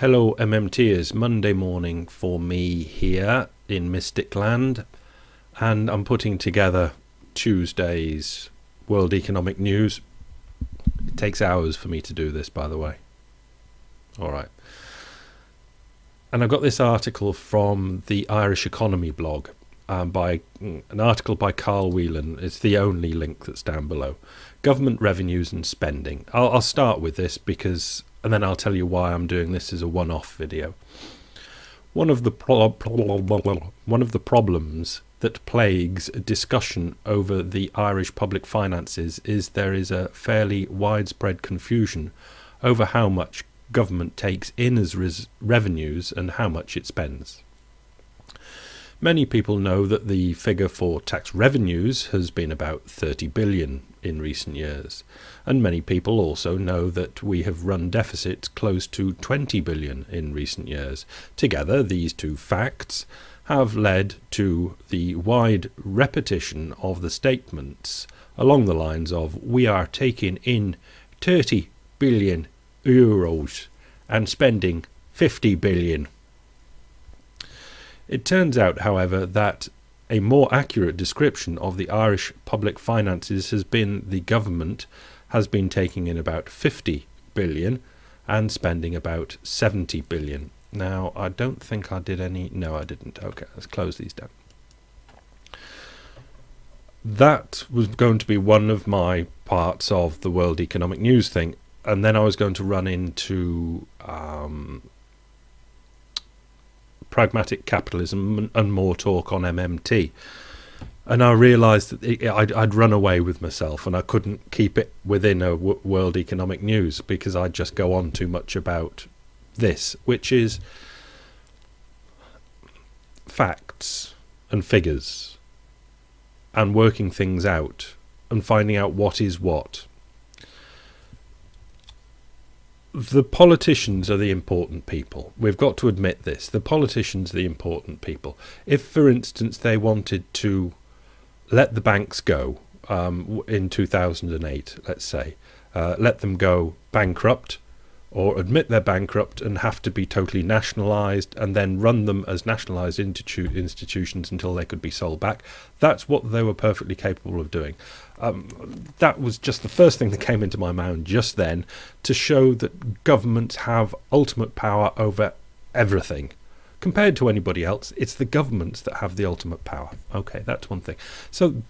Hello MMTers, Monday morning for me here in Mystic Land, and I'm putting together Tuesday's World Economic News. It takes hours for me to do this, by the way. Alright. And I've got this article from the Irish Economy blog, by an article by Carl Whelan. It's the only link that's down below. Government revenues and spending. I'll start with this because... and then I'll tell you why I'm doing this as a one-off video. One of the problems that plagues a discussion over the Irish public finances is there is a fairly widespread confusion over how much government takes in as revenues and how much it spends. Many people know that the figure for tax revenues has been about 30 billion in recent years, and many people also know that we have run deficits close to 20 billion in recent years. Together, these two facts have led to the wide repetition of the statements along the lines of "we are taking in 30 billion euros and spending 50 billion." It turns out, however, that a more accurate description of the Irish public finances has been the government has been taking in about 50 billion and spending about 70 billion. Now, I don't think I did any... no, I didn't. Okay, let's close these down. That was going to be one of my parts of the World Economic News thing, and then I was going to run into... pragmatic capitalism and more talk on MMT, and I realised that I'd run away with myself and I couldn't keep it within a World Economic News because I'd just go on too much about this, which is facts and figures and working things out and finding out what is what. The politicians are the important people. We've got to admit this. The politicians are the important people. If, for instance, they wanted to let the banks go in 2008, let's say, let them go bankrupt or admit they're bankrupt and have to be totally nationalised and then run them as nationalised institutions until they could be sold back, that's what they were perfectly capable of doing. That was just the first thing that came into my mind just then, to show that governments have ultimate power over everything. Compared to anybody else, it's the governments that have the ultimate power. Okay, that's one thing. So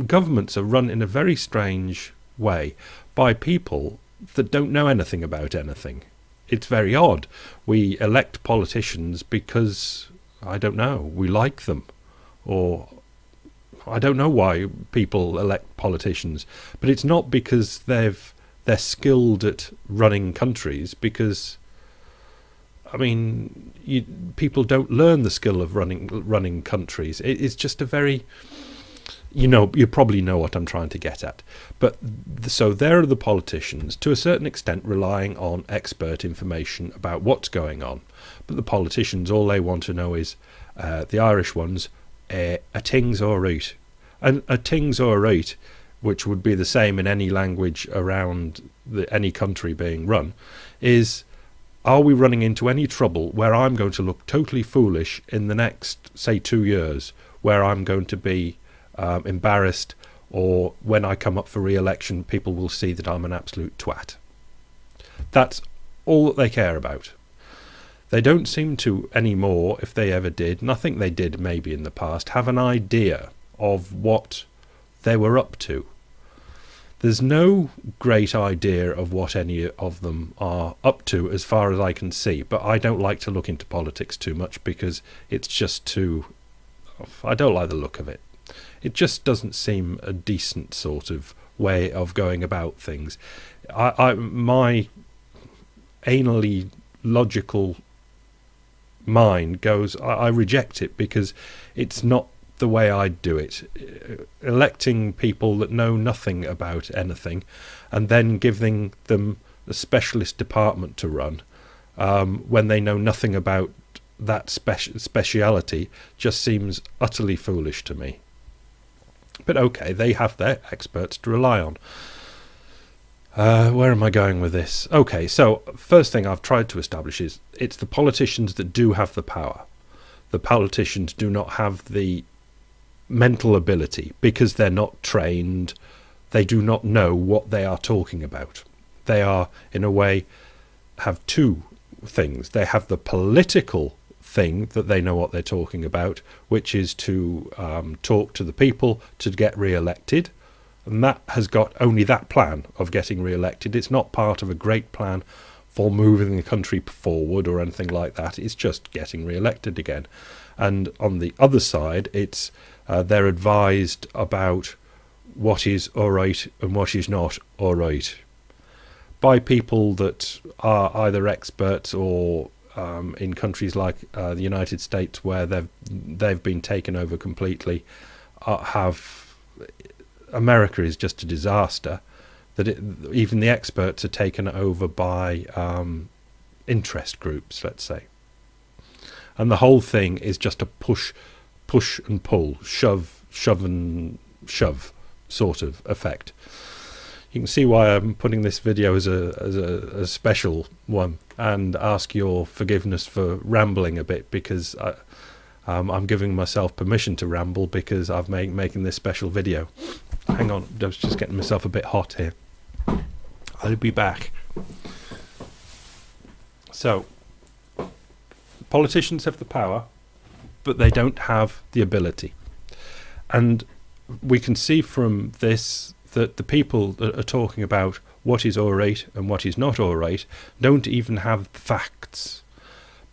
governments are run in a very strange way by people that don't know anything about anything. It's very odd. We elect politicians because, I don't know, we like them, or I don't know why people elect politicians, but it's not because they're skilled at running countries, because I mean people don't learn the skill of running countries. It's just a very, you probably know what I'm trying to get at. But so there are the politicians, to a certain extent relying on expert information about what's going on. But the politicians, all they want to know is, the Irish ones, a thing's all right. And a thing's all right, which would be the same in any language around any country being run, is, are we running into any trouble where I'm going to look totally foolish in the next, say, 2 years, where I'm going to be embarrassed, or when I come up for re-election people will see that I'm an absolute twat. That's all that they care about. They don't seem to anymore, if they ever did, and I think they did maybe in the past, have an idea of what they were up to. There's no great idea of what any of them are up to as far as I can see, but I don't like to look into politics too much because it's just too... I don't like the look of it. It just doesn't seem a decent sort of way of going about things. My anally logical mind goes, I reject it because it's not the way I'd do it. Electing people that know nothing about anything and then giving them a specialist department to run when they know nothing about that speciality just seems utterly foolish to me. But okay, they have their experts to rely on. Where am I going with this? Okay, so first thing I've tried to establish is it's the politicians that do have the power. The politicians do not have the mental ability because they're not trained. They do not know what they are talking about. They are, in a way, have two things. They have the political thing that they know what they're talking about, which is to talk to the people to get re-elected. And that has got only that plan of getting re-elected. It's not part of a great plan for moving the country forward or anything like that. It's just getting re-elected again. And on the other side, it's they're advised about what is all right and what is not all right by people that are either experts or in countries like the United States, where they've been taken over completely, America is just a disaster. Even the experts are taken over by interest groups, let's say, and the whole thing is just a push and pull, shove and shove sort of effect. You can see why I'm putting this video as a special one, and ask your forgiveness for rambling a bit, because I'm giving myself permission to ramble because I've making this special video. Hang on, I was just getting myself a bit hot here. I'll be back. So, politicians have the power, but they don't have the ability. And we can see from this that the people that are talking about what is all right and what is not all right don't even have the facts,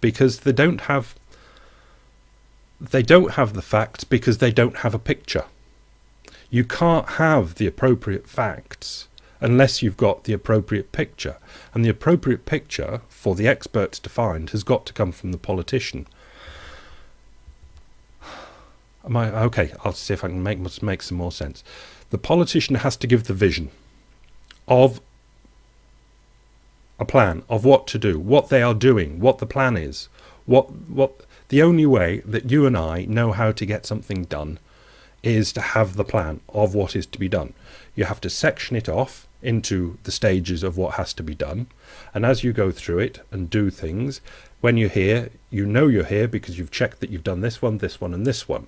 because they don't have the facts because they don't have a picture. You can't have the appropriate facts unless you've got the appropriate picture. And the appropriate picture for the experts to find has got to come from the politician. Okay, I'll see if I can make some more sense. The politician has to give the vision of a plan of what to do, what they are doing, what the plan is, what the only way that you and I know how to get something done is to have the plan of what is to be done. You have to section it off into the stages of what has to be done, and as you go through it and do things, when you're here, you know you're here because you've checked that you've done this one and this one.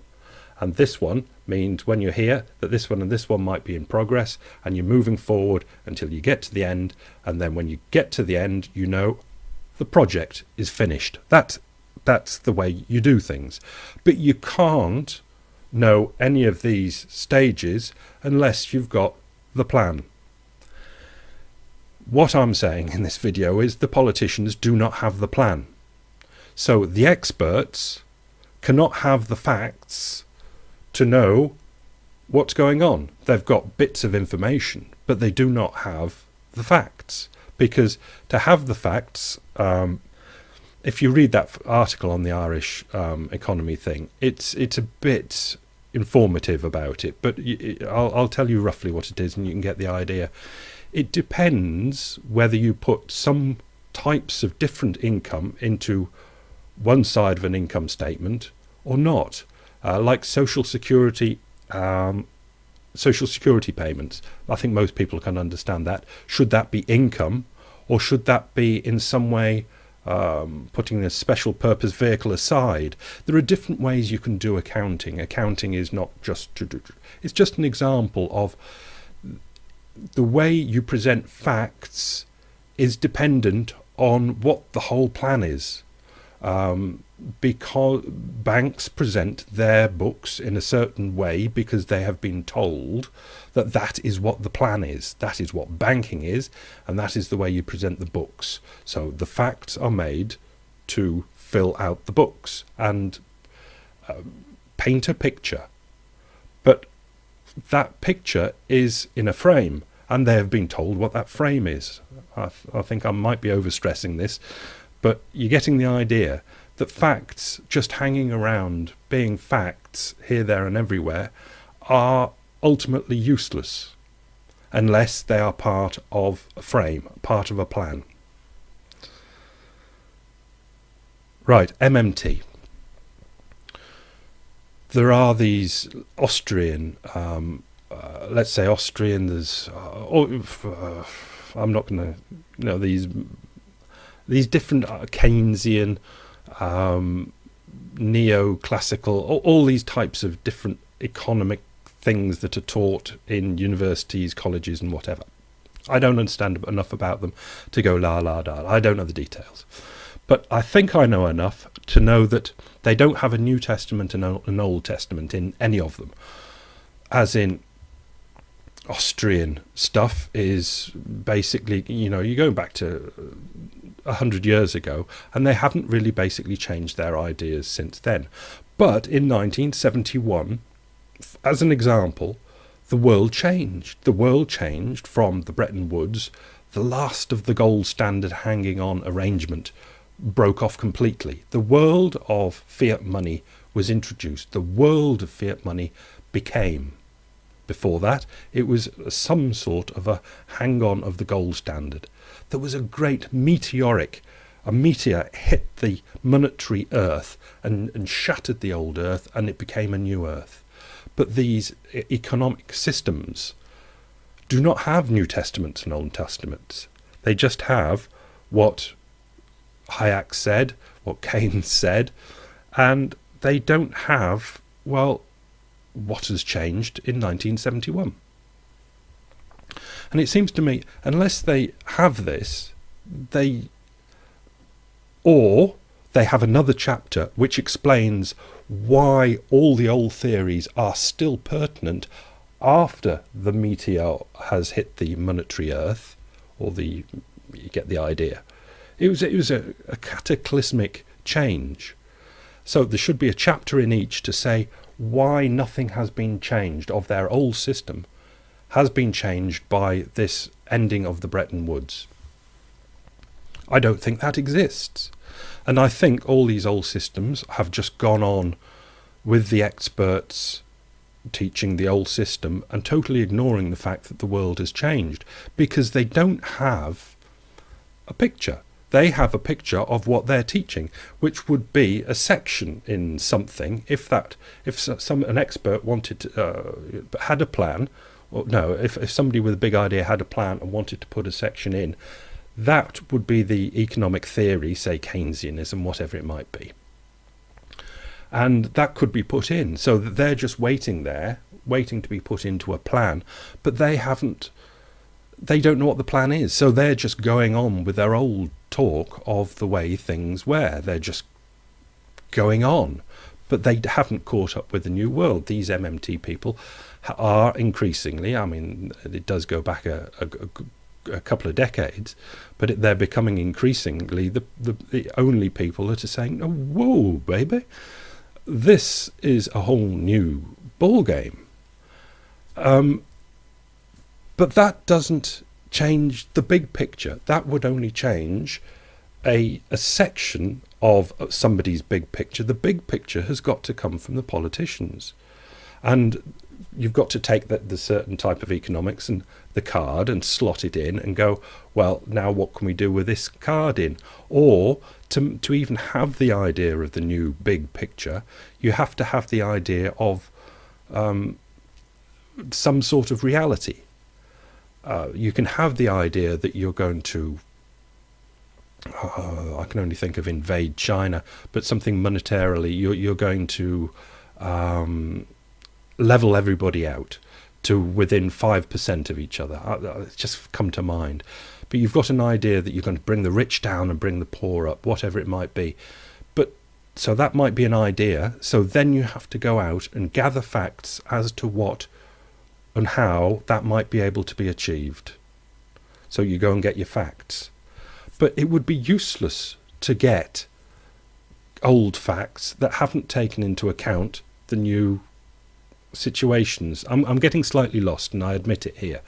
And this one means when you're here that this one and this one might be in progress, and you're moving forward until you get to the end, and then when you get to the end, you know the project is finished. That's the way you do things. But you can't know any of these stages unless you've got the plan. What I'm saying in this video is the politicians do not have the plan. So the experts cannot have the facts to know what's going on. They've got bits of information, but they do not have the facts. Because to have the facts, if you read that article on the Irish economy thing, it's a bit informative about it, but I'll tell you roughly what it is and you can get the idea. It depends whether you put some types of different income into one side of an income statement or not. Like social security payments. I think most people can understand that. Should that be income, or should that be in some way putting a special purpose vehicle aside? There are different ways you can do accounting. Accounting is not just it's just an example of the way you present facts is dependent on what the whole plan is. Because banks present their books in a certain way because they have been told that that is what the plan is, that is what banking is, and that is the way you present the books. So the facts are made to fill out the books and paint a picture. But that picture is in a frame, and they have been told what that frame is. I think I might be overstressing this, but you're getting the idea that facts just hanging around being facts here, there and everywhere are ultimately useless unless they are part of a frame, part of a plan. Right, MMT. There are these Austrian, let's say Austrian, there's I'm not going to, these different Keynesian, neoclassical, all these types of different economic things that are taught in universities, colleges, and whatever. I don't understand enough about them to go la la da. I don't know the details. But I think I know enough to know that they don't have a New Testament and an Old Testament in any of them. As in, Austrian stuff is basically, you're going back to 100 years ago, and they haven't really basically changed their ideas since then. But in 1971, as an example, the world changed. The world changed from the Bretton Woods. The last of the gold standard hanging on arrangement broke off completely. The world of fiat money was introduced. The world of fiat money became. Before that, it was some sort of a hang-on of the gold standard. There was a great meteor hit the monetary earth and shattered the old earth, and it became a new earth. But these economic systems do not have New Testaments and Old Testaments. They just have what Hayek said, what Keynes said, and they don't have, what has changed in 1971. And it seems to me, unless they have this, they have another chapter which explains why all the old theories are still pertinent after the meteor has hit the monetary earth, you get the idea. It was a cataclysmic change. So there should be a chapter in each to say why nothing has been changed of their old system has been changed by this ending of the Bretton Woods. I don't think that exists. And I think all these old systems have just gone on with the experts teaching the old system and totally ignoring the fact that the world has changed, because they don't have a picture. They have a picture of what they're teaching, which would be a section in something. If an expert had a plan, if somebody with a big idea had a plan and wanted to put a section in, that would be the economic theory, say Keynesianism, whatever it might be. And that could be put in, so that they're just waiting to be put into a plan, but they don't know what the plan is, so they're just going on with their old talk of the way things were. They're just going on, but they haven't caught up with the new world. These MMT people are increasingly, it does go back a couple of decades, but they're becoming increasingly the only people that are saying, oh, whoa, baby, this is a whole new ball game. But that doesn't change the big picture. That would only change a section of somebody's big picture. The big picture has got to come from the politicians. And you've got to take the certain type of economics and the card and slot it in and go, well, now what can we do with this card in? Or to even have the idea of the new big picture, you have to have the idea of some sort of reality. You can have the idea that you're going to, I can only think of invade China, but something monetarily, you're going to level everybody out to within 5% of each other. It's just come to mind. But you've got an idea that you're going to bring the rich down and bring the poor up, whatever it might be. But so that might be an idea. So then you have to go out and gather facts as to what and how that might be able to be achieved. So you go and get your facts. But it would be useless to get old facts that haven't taken into account the new situations. I'm getting slightly lost, and I admit it here.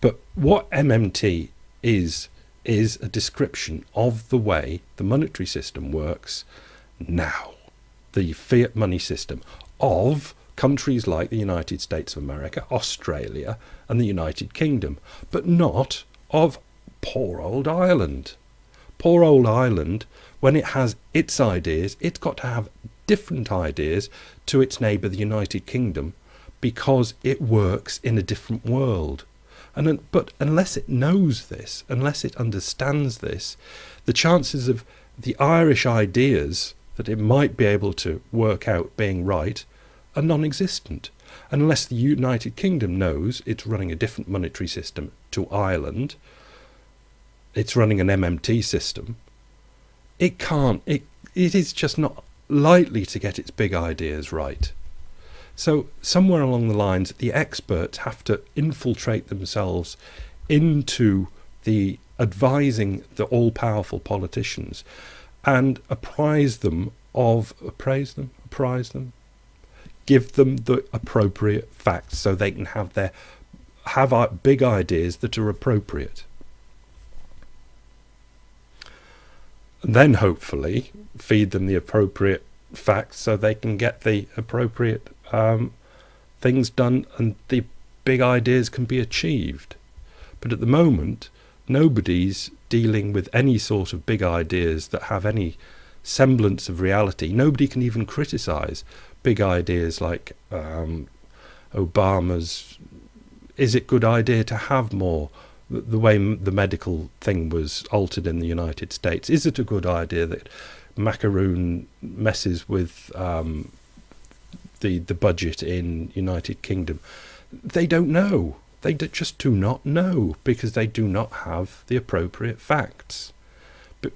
But what MMT is a description of the way the monetary system works now. The fiat money system of countries like the United States of America, Australia, and the United Kingdom, but not of poor old Ireland. Poor old Ireland, when it has its ideas, it's got to have different ideas to its neighbour, the United Kingdom, because it works in a different world. But unless it knows this, unless it understands this, the chances of the Irish ideas that it might be able to work out being right are non-existent. Unless the United Kingdom knows it's running a different monetary system to Ireland, it's running an MMT system, it is just not likely to get its big ideas right. So somewhere along the lines, the experts have to infiltrate themselves into the advising the all-powerful politicians and apprise them, give them the appropriate facts so they can have big ideas that are appropriate. And then hopefully feed them the appropriate facts so they can get the appropriate things done and the big ideas can be achieved. But at the moment, nobody's dealing with any sort of big ideas that have any semblance of reality. Nobody can even criticize big ideas like Obama's, is it good idea to have more, the way the medical thing was altered in the United States? Is it a good idea that Macaroon messes with the budget in United Kingdom? They don't know. They just do not know because they do not have the appropriate facts. But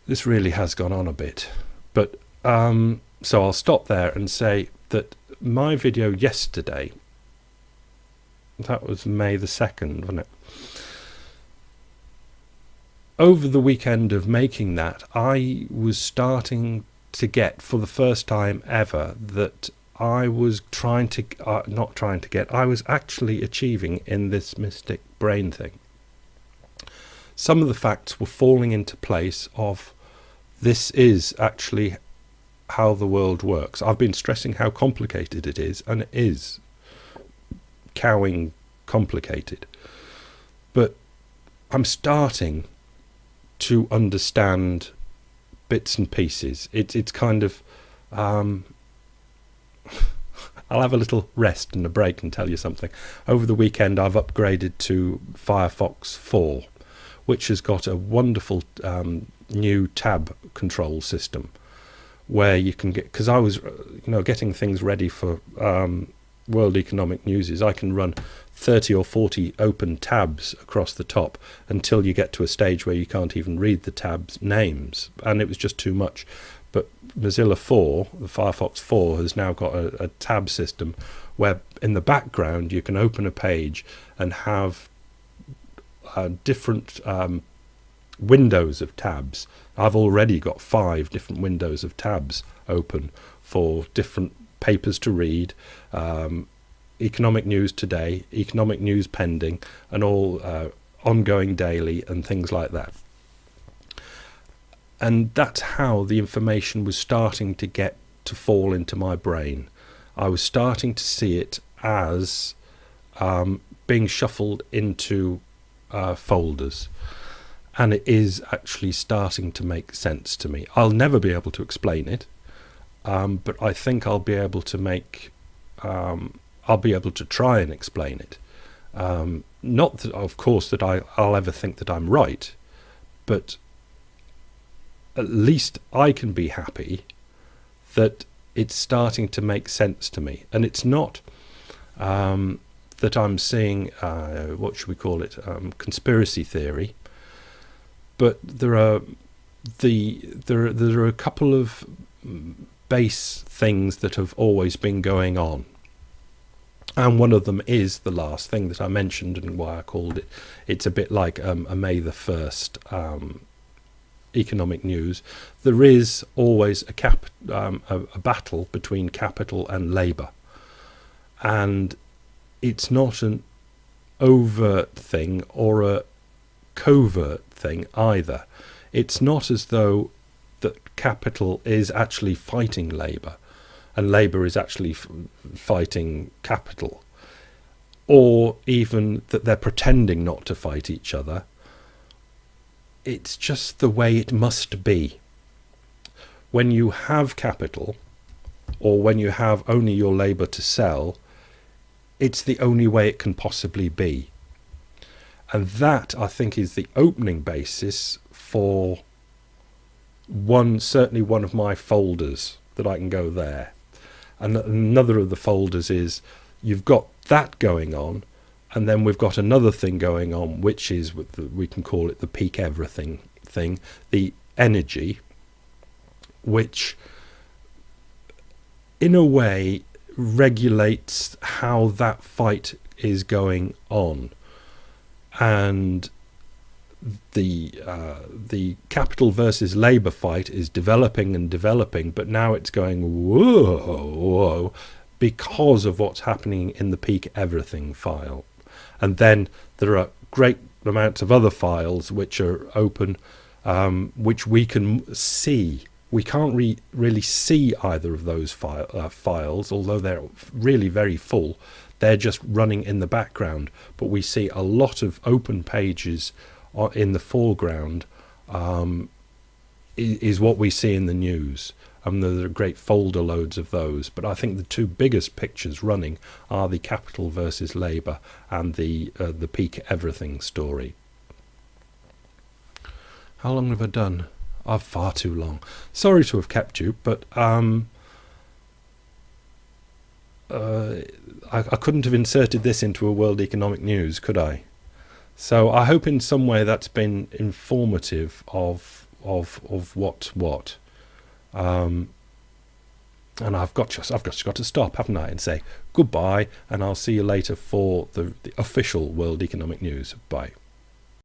this really has gone on a bit. But so I'll stop there and say that my video yesterday, that was May the 2nd, wasn't it? Over the weekend of making that, I was starting to get, for the first time ever, that I was I was actually achieving in this mystic brain thing. Some of the facts were falling into place of this is actually how the world works. I've been stressing how complicated it is, and it is cowing complicated. But I'm starting to understand bits and pieces. It's kind of I'll have a little rest and a break and tell you something. Over the weekend I've upgraded to Firefox 4, which has got a wonderful new tab control system where you can get, because I was getting things ready for World Economic News, I can run 30 or 40 open tabs across the top until you get to a stage where you can't even read the tabs names, and it was just too much. But Mozilla 4, the Firefox 4, has now got a tab system where in the background you can open a page and have different windows of tabs. I've already got 5 different windows of tabs open for different papers to read, economic news today, economic news pending, and all ongoing daily and things like that. And that's how the information was starting to get to fall into my brain. I was starting to see it as being shuffled into folders. And it is actually starting to make sense to me. I'll never be able to explain it, but I think I'll be able to try and explain it. Not that, of course, that I'll ever think that I'm right, but at least I can be happy that it's starting to make sense to me. And it's not that I'm seeing, what should we call it, conspiracy theory, but there are a couple of base things that have always been going on. And one of them is the last thing that I mentioned, and why I called it. It's a bit like a May the 1st economic news. There is always a battle between capital and labour, and it's not an overt thing or a covert thing either. It's not as though that capital is actually fighting labour and labour is actually fighting capital, or even that they're pretending not to fight each other. It's just the way it must be. When you have capital, or when you have only your labour to sell, it's the only way it can possibly be. And that, I think, is the opening basis for certainly one of my folders that I can go there. And another of the folders is, you've got that going on, and then we've got another thing going on, which is, we can call it the peak everything thing, the energy, which in a way regulates how that fight is going on. And the capital versus labour fight is developing and developing, but now it's going whoa because of what's happening in the peak everything file. And then there are great amounts of other files which are open, which we can see. We can't really see either of those files, although they're really very full. They're just running in the background, but we see a lot of open pages in the foreground, is what we see in the news. There are great folder loads of those, but I think the two biggest pictures running are the capital versus labour and the peak everything story. How long have I done? Far too long. Sorry to have kept you, but I couldn't have inserted this into a World Economic News, could I? So I hope in some way that's been informative of what. And I've just got to stop, haven't I, and say goodbye, and I'll see you later for the official World Economic News. Bye.